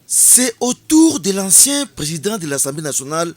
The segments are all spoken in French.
C'est au tour de l'ancien président de l'Assemblée nationale,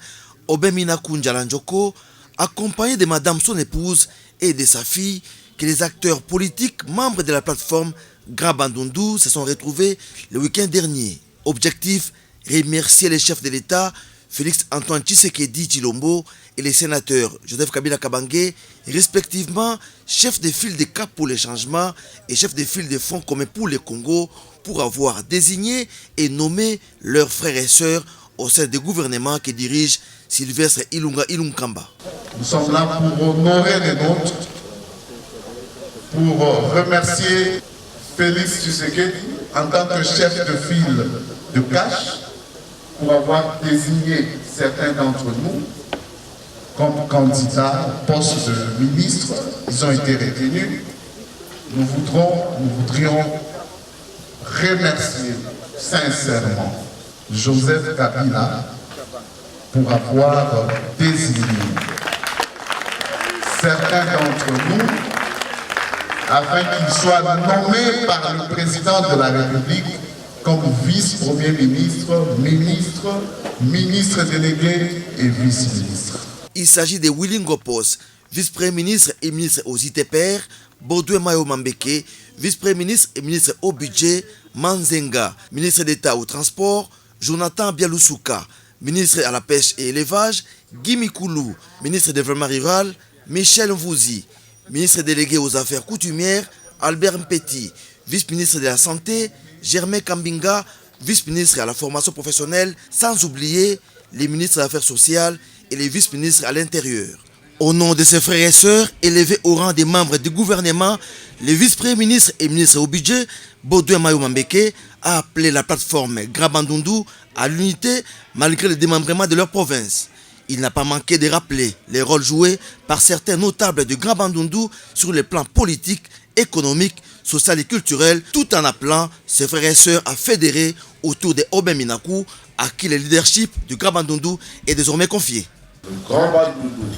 Aubin Minakou Ndjalanjoko, accompagné de madame son épouse et de sa fille, que les acteurs politiques membres de la plateforme Grand Bandundu se sont retrouvés le week-end dernier. Objectif, remercier les chefs de l'État, Félix Antoine Tshisekedi Tshilombo et les sénateurs Joseph Kabila Kabange, respectivement chef de file de Cap pour le changement et chef de file de Fonds communs pour le Congo, pour avoir désigné et nommé leurs frères et sœurs au sein du gouvernement que dirige Sylvestre Ilunga Ilunkamba. Nous sommes là pour honorer les nôtres, pour remercier Félix Tshisekedi en tant que chef de file de cash, pour avoir désigné certains d'entre nous comme candidats au poste de ministre. Ils ont été retenus. Nous voudrions remercier sincèrement Joseph Kabila pour avoir désigné certains d'entre nous afin qu'ils soient nommés par le président de la République comme vice-premier ministre, ministre délégué et vice-ministre. Il s'agit de Willy Ngopos, vice-premier ministre et ministre aux ITPR, Baudouin Mayo Mambeke, vice-premier ministre et ministre au budget, Manzenga, ministre d'État au transport, Jonathan Bialoussouka, ministre à la pêche et élevage, Guy Mikoulou, ministre du développement rural, Michel Mvouzi, ministre délégué aux affaires coutumières, Albert Mpeti, vice-ministre de la santé, Germain Kambinga, vice-ministre à la formation professionnelle, sans oublier les ministres des Affaires sociales et les vice-ministres à l'intérieur. Au nom de ses frères et sœurs, élevés au rang des membres du gouvernement, le vice-premier ministre et ministre au budget, Baudouin Mayo Mambeke, a appelé la plateforme Grand Bandundu à l'unité malgré le démembrement de leur province. Il n'a pas manqué de rappeler les rôles joués par certains notables de Grand Bandundu sur les plans politiques, économiques, social et culturel, tout en appelant ses frères et sœurs à fédérer autour de Aubin Minakou, à qui le leadership du Grand Bandundu est désormais confié. Le Grand Bandundu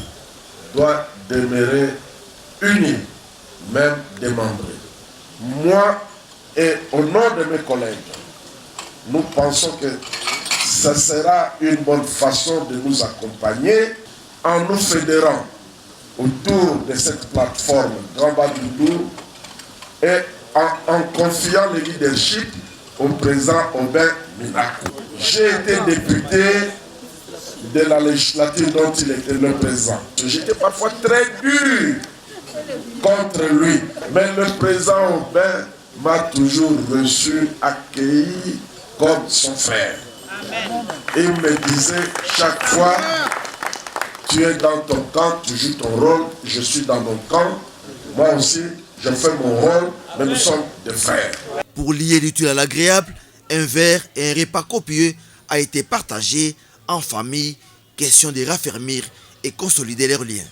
doit demeurer uni, même démembré. Moi et au nom de mes collègues, nous pensons que ça sera une bonne façon de nous accompagner en nous fédérant autour de cette plateforme Grand Bandundu et en confiant le leadership au président Aubin Minakou. J'ai été député de la législature dont il était le président. J'étais parfois très dur contre lui, mais le président Aubin m'a toujours reçu, accueilli comme son frère. Et il me disait chaque fois, tu es dans ton camp, tu joues ton rôle, je suis dans mon camp, moi aussi je fais mon rôle, mais nous sommes des frères. Pour lier l'utile à l'agréable, un verre et un repas copieux a été partagé en famille, question de raffermir et consolider leurs liens.